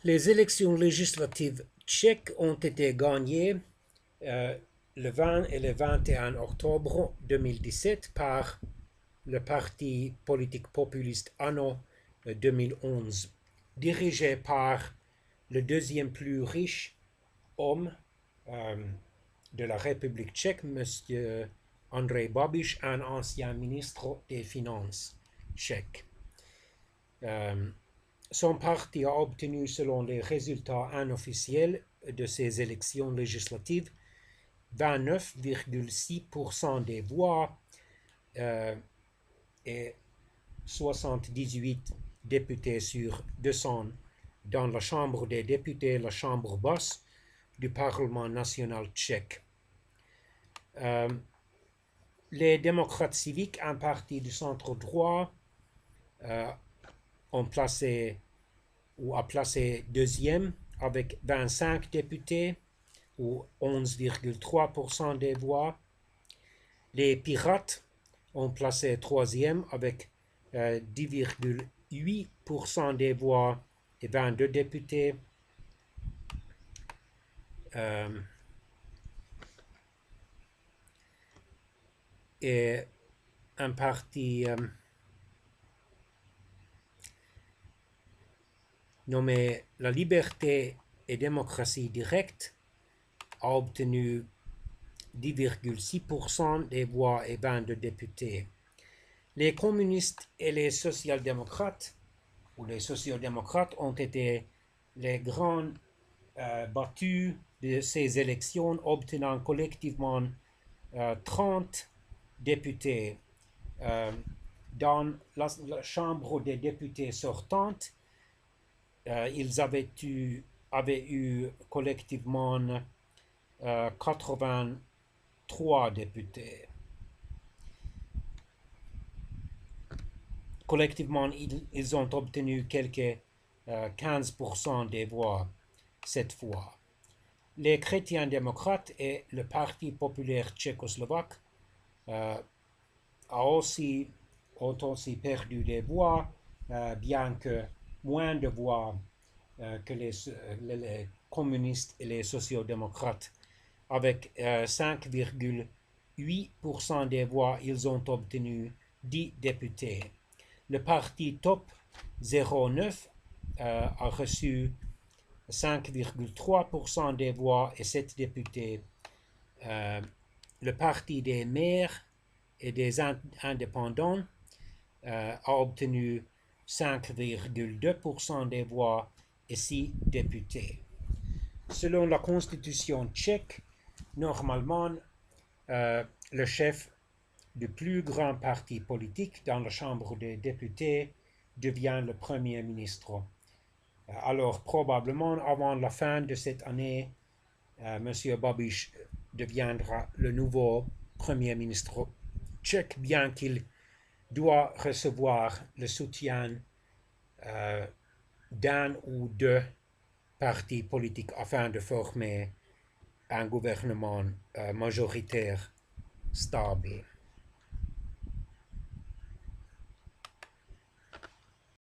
Les élections législatives tchèques ont été gagnées le 20 et le 21 octobre 2017 par le parti politique populiste ANO 2011, dirigé par le deuxième plus riche homme de la République tchèque, M. Andrej Babiš, un ancien ministre des Finances tchèque. Son parti a obtenu, selon les résultats unofficiels de ces élections législatives, 29,6% des voix et 78 députés sur 200 dans la Chambre des députés, la Chambre basse du Parlement national tchèque. Les démocrates civiques, un parti du centre droit, a placé deuxième avec 25 députés ou 11,3% des voix. Les pirates ont placé troisième avec 10,8% des voix et 22 députés. Et un parti nommé La Liberté et Démocratie Directe a obtenu 10,6% des voix et 22 députés. Les communistes et les social-démocrates, ou les sociodémocrates, ont été les grands battus de ces élections, obtenant collectivement 30 députés. Dans la Chambre des députés sortante, ils avaient eu collectivement 83 députés. Collectivement, ils ont obtenu quelques 15% des voix cette fois. Les chrétiens démocrates et le Parti populaire tchécoslovaque ont aussi perdu des voix, bien que moins de voix que les communistes et les sociodémocrates. Avec 5,8% des voix, ils ont obtenu 10 députés. Le parti Top 09 a reçu 5,3% des voix et 7 députés. Le parti des maires et des indépendants a obtenu 5,2% des voix et 6 députés. Selon la constitution tchèque, normalement, le chef du plus grand parti politique dans la Chambre des députés devient le Premier ministre. Alors, probablement, avant la fin de cette année, M. Babiš deviendra le nouveau Premier ministre tchèque, bien qu'il doit recevoir le soutien d'un ou deux partis politiques afin de former un gouvernement majoritaire stable.